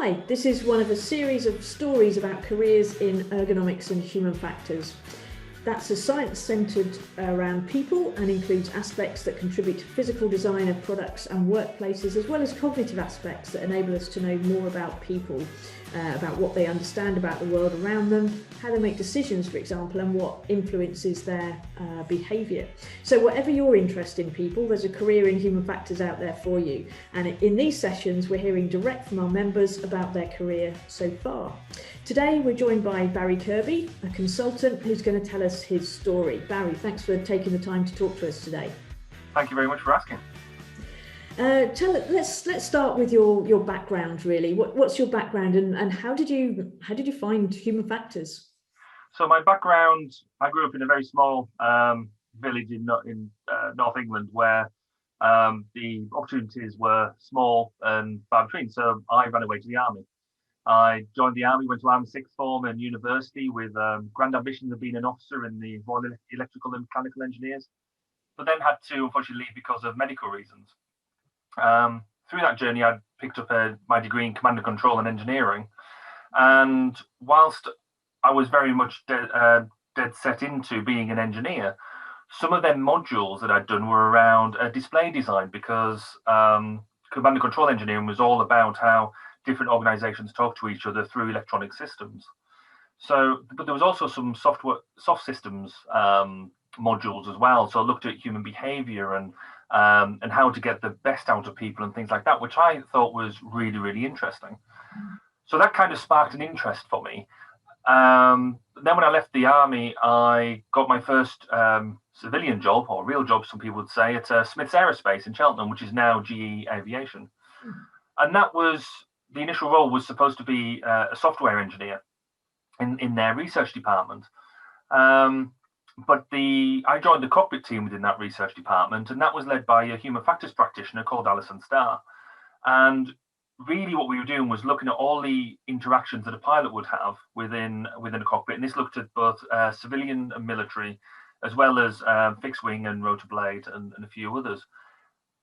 Hi, this is one of a series of stories about careers in ergonomics and human factors. That's a science centred around people and includes aspects that contribute to physical design of products and workplaces, as well as cognitive aspects that enable us to know more about people, about what they understand about the world around them, how they make decisions, for example, and what influences their behaviour. So whatever your interest in people, there's a career in human factors out there for you. And in these sessions, we're hearing direct from our members about their career so far. Today, we're joined by Barry Kirby, a consultant who's going to tell us his story. Barry, thanks for taking the time to talk to us today. Thank you very much for asking. Let's start with your background, really. What's your background, and how did you find human factors? So my background, I grew up in a very small village in North England where the opportunities were small and far between. So I ran away to the army. I joined the army, went to Army Sixth Form and university with grand ambitions of being an officer in the Royal Electrical and Mechanical Engineers, but then had to unfortunately leave because of medical reasons. Through that journey, I picked up my degree in command and control and engineering. And whilst I was very much dead set into being an engineer, some of them modules that I'd done were around display design, because command and control engineering was all about how different organizations talk to each other through electronic systems. So, but there was also some soft systems modules as well. So I looked at human behavior and how to get the best out of people and things like that, which I thought was really, really interesting. So that kind of sparked an interest for me. Then when I left the army, I got my first civilian job, or real job, some people would say, at Smiths Aerospace in Cheltenham, which is now GE Aviation. And that was, the initial role was supposed to be a software engineer in their research department. But I joined the cockpit team within that research department, and that was led by a human factors practitioner called Alison Starr. And really what we were doing was looking at all the interactions that a pilot would have within a cockpit. And this looked at both civilian and military, as well as fixed wing and rotor blade and a few others.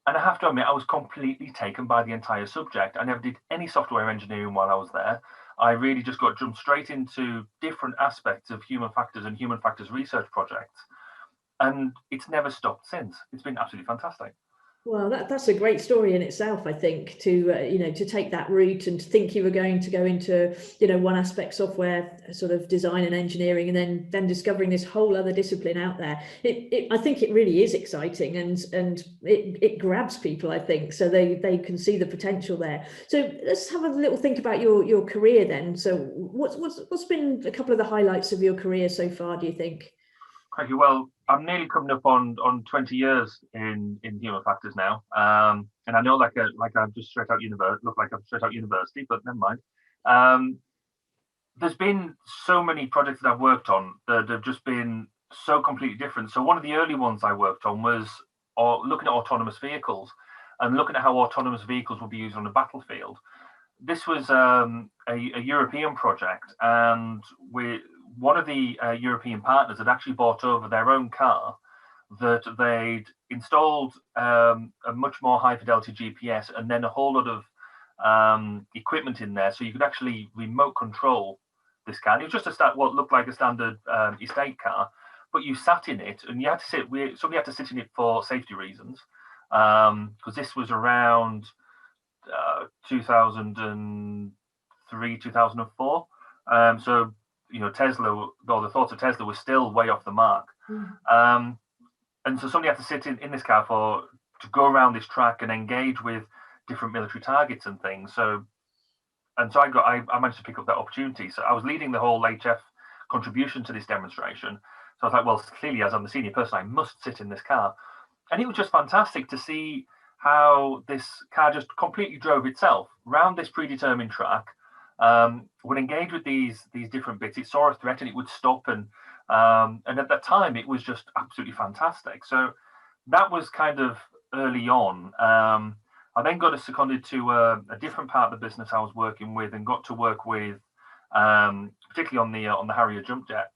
And I have to admit, I was completely taken by the entire subject. I never did any software engineering while I was there. I really just jumped straight into different aspects of human factors and human factors research projects. And it's never stopped since. It's been absolutely fantastic. Well, that's a great story in itself, I think, to take that route and to think you were going to go into, one aspect software sort of design and engineering, and then discovering this whole other discipline out there. I think it really is exciting, and it grabs people, I think, so they can see the potential there. So let's have a little think about your career then. So what's been a couple of the highlights of your career so far, do you think? Thank you. Well, I'm nearly coming up on 20 years in human factors now, and I know like I'm just straight out university, look like I'm straight out university, but never mind. There's been so many projects that I've worked on that have just been so completely different. So one of the early ones I worked on was looking at autonomous vehicles and looking at how autonomous vehicles will be used on the battlefield. This was a European project, and one of the European partners had actually bought over their own car that they'd installed a much more high fidelity GPS, and then a whole lot of equipment in there, so you could actually remote control this car. And it was just what looked like a standard estate car, but you sat in it, and you had to somebody had to sit in it for safety reasons, because this was around 2003, 2004. So Tesla, or the thoughts of Tesla was still way off the mark. And so somebody had to sit in this car to go around this track and engage with different military targets and things. So I managed to pick up that opportunity. So I was leading the whole HF contribution to this demonstration. So I was like, well, clearly as I'm the senior person, I must sit in this car. And it was just fantastic to see how this car just completely drove itself around this predetermined track. Would engage with these different bits. It saw a threat and it would stop, and at that time it was just absolutely fantastic. So that was kind of early on. I then got seconded to a different part of the business I was working with, and got to work with particularly on the Harrier jump jet,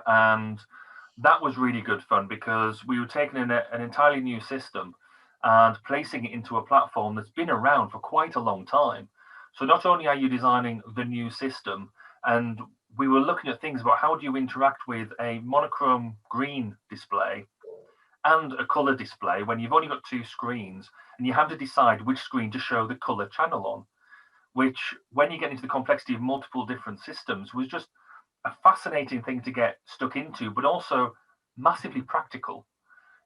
and that was really good fun because we were taking in an entirely new system and placing it into a platform that's been around for quite a long time. So not only are you designing the new system, and we were looking at things about how do you interact with a monochrome green display and a color display when you've only got two screens and you have to decide which screen to show the color channel on, which when you get into the complexity of multiple different systems was just a fascinating thing to get stuck into, but also massively practical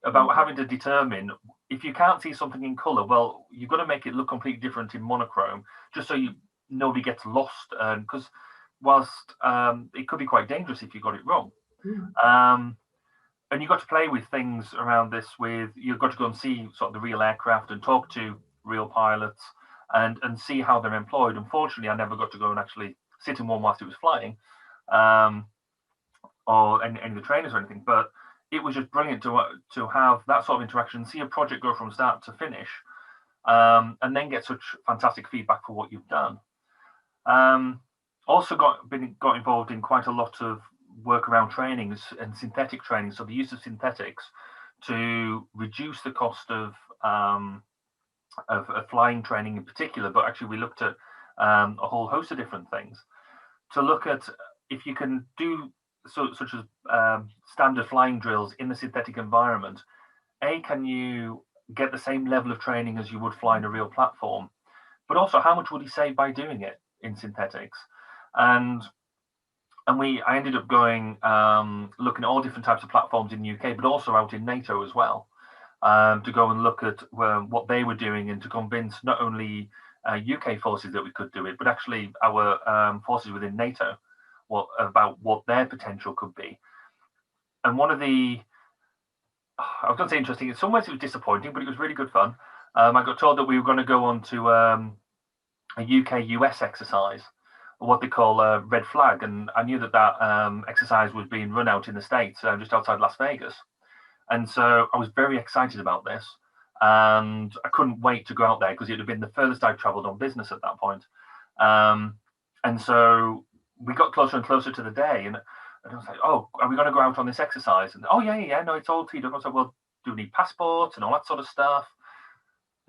about having to determine if you can't see something in color, well, you've got to make it look completely different in monochrome, just so nobody gets lost. Because whilst it could be quite dangerous if you got it wrong. And you've got to play with things around this. You've got to go and see sort of the real aircraft and talk to real pilots and see how they're employed. Unfortunately, I never got to go and actually sit in one whilst it was flying, or any of the trainers or anything. But it was just brilliant to have that sort of interaction, see a project go from start to finish, and then get such fantastic feedback for what you've done. Also got involved in quite a lot of work around trainings and synthetic training. So the use of synthetics to reduce the cost of flying training in particular, but actually we looked at a whole host of different things to look at if you can do such as standard flying drills in the synthetic environment. Can you get the same level of training as you would fly in a real platform? But also, how much would you save by doing it in synthetics? And I ended up going looking at all different types of platforms in the UK, but also out in NATO as well, to go and look at what they were doing and to convince not only UK forces that we could do it, but actually our forces within NATO about what their potential could be. And one of the, I was going to say interesting, in some ways it was disappointing, but it was really good fun. I got told that we were going to go on to a UK-US exercise, what they call a red flag, and I knew that exercise was being run out in the States, just outside Las Vegas. And so I was very excited about this, and I couldn't wait to go out there because it would have been the furthest I'd traveled on business at that point. And so we got closer and closer to the day, and I was like, oh, are we going to go out on this exercise? And oh, yeah, no, it's all teed up. I was like, well, do we need passports and all that sort of stuff?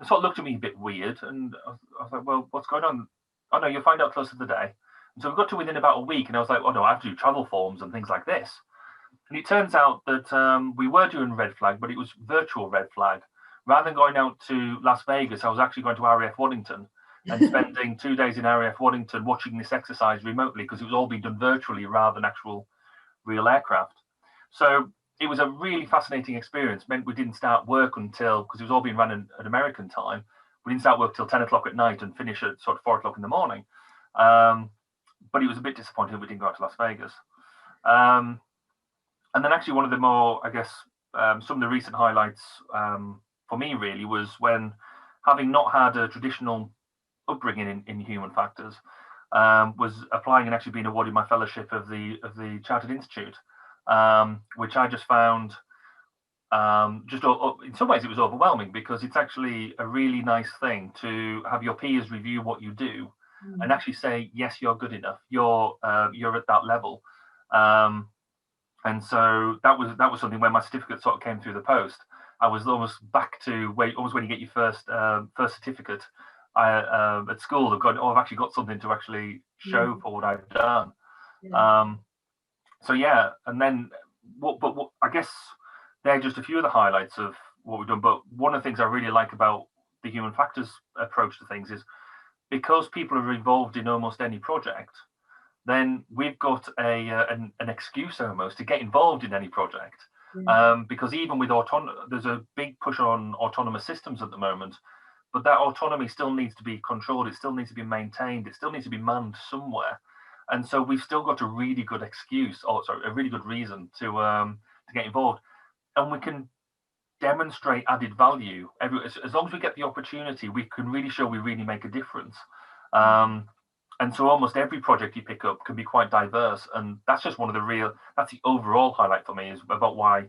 It sort of looked at me a bit weird, and I was like, well, what's going on? Oh, no, you'll find out closer to the day. And so we got to within about a week, and I was like, oh, no, I have to do travel forms and things like this. And it turns out that we were doing red flag, but it was virtual red flag. Rather than going out to Las Vegas, I was actually going to RAF Waddington and spending 2 days in RAF Waddington watching this exercise remotely, because it was all being done virtually rather than actual real aircraft. So it was a really fascinating experience. Meant we didn't start work until, because it was all being run at American time, we didn't start work till 10 o'clock at night and finish at sort of 4 o'clock in the morning. But it was a bit disappointing we didn't go out to Las Vegas. And then actually one of the more, I guess, some of the recent highlights for me really was when, having not had a traditional upbringing in human factors, was applying and actually being awarded my fellowship of the Chartered Institute, which I just found just in some ways it was overwhelming, because it's actually a really nice thing to have your peers review what you do and actually say, yes, you're good enough, you're at that level. And so that was something where my certificate sort of came through the post. I was almost back to almost when you get your first certificate at school, I've actually got something to actually show for what I've done. Yeah. So yeah, and then what I guess they're just a few of the highlights of what we've done. But one of the things I really like about the human factors approach to things is, because people are involved in almost any project, then we've got an excuse almost to get involved in any project. Because even with there's a big push on autonomous systems at the moment, but that autonomy still needs to be controlled, it still needs to be maintained, it still needs to be manned somewhere. And so we've still got a really good a really good reason to get involved. And we can demonstrate added value. As long as we get the opportunity, we can really show we really make a difference. And so almost every project you pick up can be quite diverse. And that's just that's the overall highlight for me, is about why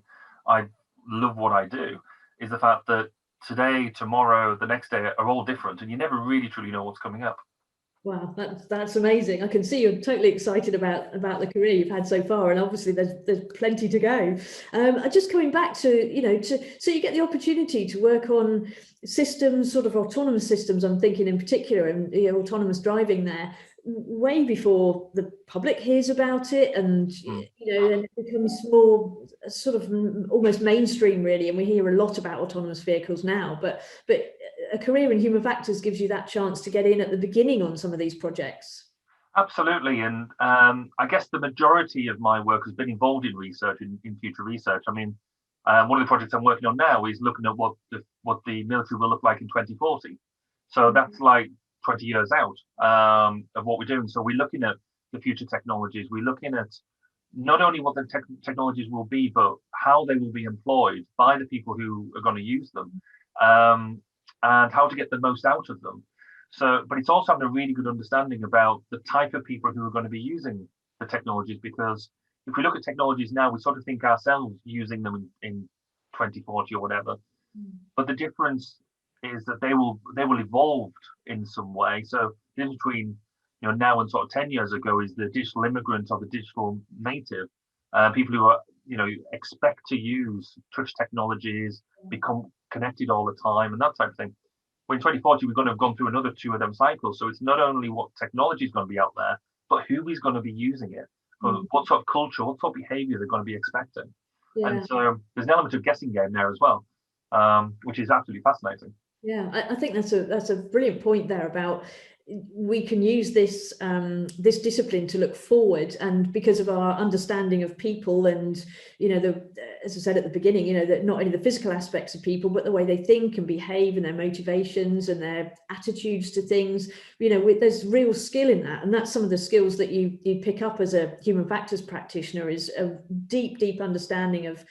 I love what I do, is the fact that today, tomorrow, the next day are all different, and you never really truly know what's coming up. Wow, that's amazing. I can see you're totally excited about the career you've had so far, and obviously there's plenty to go. Just coming back to, so you get the opportunity to work on systems, sort of autonomous systems. I'm thinking in particular, and autonomous driving there, way before the public hears about it, and Mm. then it becomes more sort of almost mainstream, really. And we hear a lot about autonomous vehicles now, but a career in human factors gives you that chance to get in at the beginning on some of these projects. Absolutely, and I guess the majority of my work has been involved in research, in future research. I mean, one of the projects I'm working on now is looking at what the military will look like in 2040. So that's like 20 years out of what we're doing. So we're looking at the future technologies. We're looking at not only what the technologies will be, but how they will be employed by the people who are going to use them, um, and how to get the most out of them. So, but it's also having a really good understanding about the type of people who are going to be using the technologies, because if we look at technologies now, we sort of think ourselves using them in 2040 or whatever. But the difference is that they will evolve in some way. So the difference between now and sort of 10 years ago is the digital immigrant or the digital native, people who are expect to use touch technologies, become connected all the time, and that type of thing. Well, in 2040, we're going to have gone through another two of them cycles. So it's not only what technology is going to be out there, but who is going to be using it, what sort of culture, what sort of behavior they're going to be expecting. And Yeah. so there's an element of guessing game there as well, which is absolutely fascinating. Yeah, I think that's a brilliant point there about we can use this discipline to look forward, and because of our understanding of people, and as I said at the beginning, that not only the physical aspects of people, but the way they think and behave, and their motivations and their attitudes to things. There's real skill in that, and that's some of the skills that you pick up as a human factors practitioner, is a deep understanding of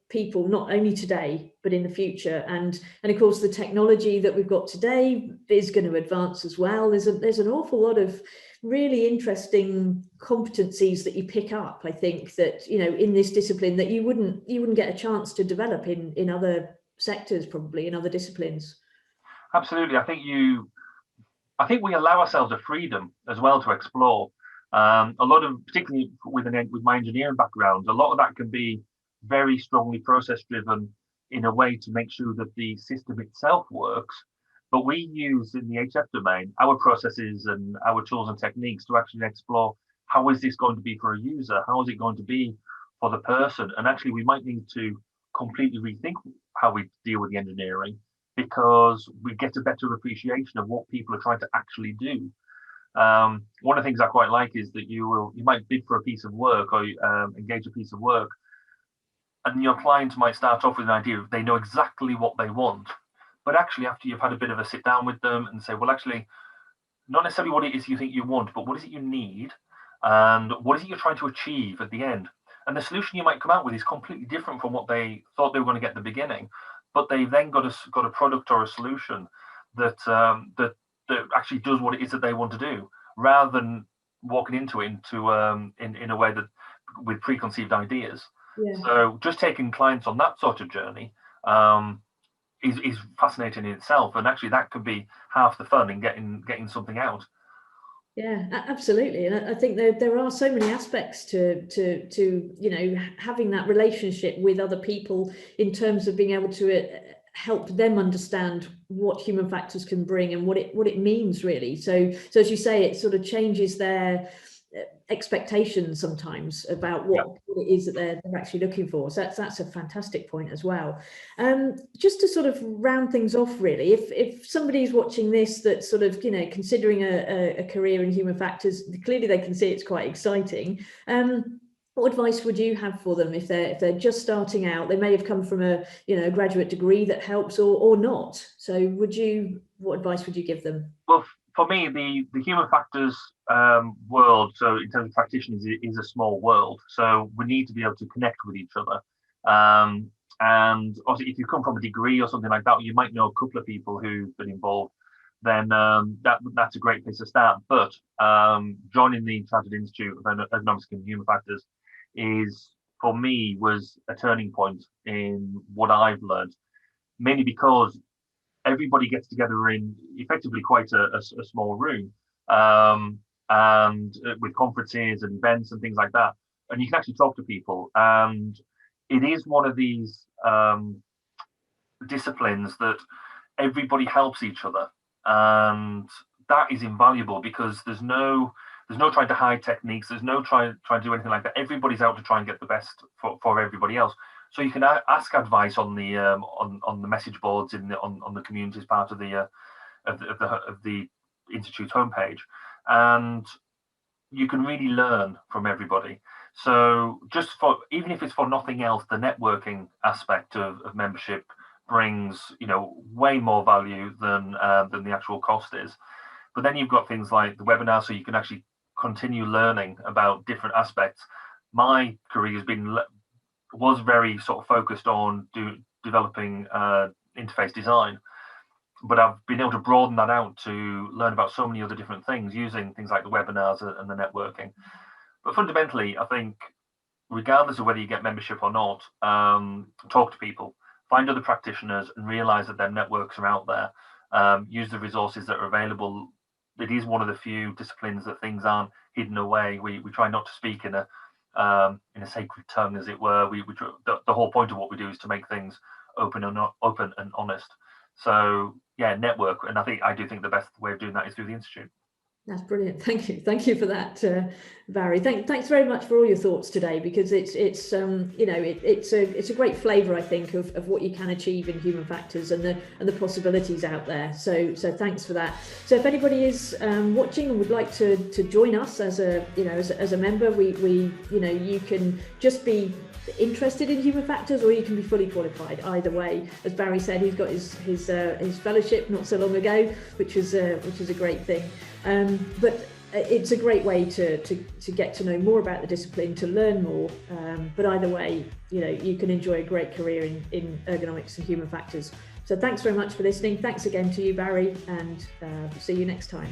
people, not only today but in the future. And of course the technology that we've got today is going to advance as well. There's an awful lot of really interesting competencies that you pick up, I think, that in this discipline that you wouldn't get a chance to develop in other sectors, probably in other disciplines. Absolutely, I think we allow ourselves a freedom as well to explore. A lot of, particularly with my engineering background, a lot of that can be very strongly process driven in a way to make sure that the system itself works. But we use in the HF domain our processes and our tools and techniques to actually explore how is this going to be for a user? How is it going to be for the person? And actually, we might need to completely rethink how we deal with the engineering, because we get a better appreciation of what people are trying to actually do. One of the things I quite like is that you might bid for a piece of work, or engage a piece of work, and your client might start off with an idea of they know exactly what they want, but actually after you've had a bit of a sit down with them and say, well, actually, not necessarily what it is you think you want, but what is it you need, and what is it you're trying to achieve at the end. And the solution you might come out with is completely different from what they thought they were going to get at the beginning, but they've then got a product or a solution that that actually does what it is that they want to do, rather than walking into in a way that with preconceived ideas. Yeah. So just taking clients on that sort of journey is fascinating in itself, and actually that could be half the fun in getting something out. Yeah, absolutely. And I think there are so many aspects to having that relationship with other people, in terms of being able to help them understand what human factors can bring and what it means, really. So as you say, it sort of changes their expectations sometimes about what it is that they're actually looking for. So that's a fantastic point as well. Just to sort of round things off, really, if somebody's watching this that's sort of considering a career in human factors, clearly they can see it's quite exciting. What advice would you have for them if they're just starting out? They may have come from a graduate degree that helps, or not. So what advice would you give them? Well, for me, the human factors world, so in terms of practitioners, is a small world. So we need to be able to connect with each other. And obviously, if you come from a degree or something like that, you might know a couple of people who've been involved. Then that's a great place to start. But joining the Chartered Institute of Economics and Human Factors for me, was a turning point in what I've learned, mainly because everybody gets together in effectively quite a small room. and with conferences and events and things like that. And you can actually talk to people. And it is one of these disciplines that everybody helps each other. And that is invaluable because there's no trying to hide techniques. There's no trying to do anything like that. Everybody's out to try and get the best for everybody else. So you can ask advice on the message boards on the communities part of the institute's homepage, and you can really learn from everybody. So just for, even if it's for nothing else, the networking aspect of membership brings way more value than the actual cost is. But then you've got things like the webinar, so you can actually continue learning about different aspects. My career was very sort of focused on developing interface design, but I've been able to broaden that out to learn about so many other different things using things like the webinars and the networking. But fundamentally, I think regardless of whether you get membership or not, talk to people, find other practitioners, and realize that their networks are out there. Use the resources that are available. It is one of the few disciplines that things aren't hidden away. We try not to speak in a sacred tongue, as it were. The whole point of what we do is to make things open and honest. So yeah, network, and I do think the best way of doing that is through the institute. That's brilliant. Thank you for that, Barry. Thanks very much for all your thoughts today, because it's a great flavour, I think, of what you can achieve in human factors and the possibilities out there. So thanks for that. So if anybody is watching and would like to join us as a member, you can just be interested in human factors, or you can be fully qualified. Either way, as Barry said, he's got his fellowship not so long ago, which is a great thing. But it's a great way to get to know more about the discipline, to learn more. But either way, you can enjoy a great career in ergonomics and human factors. So thanks very much for listening. Thanks again to you, Barry, and see you next time.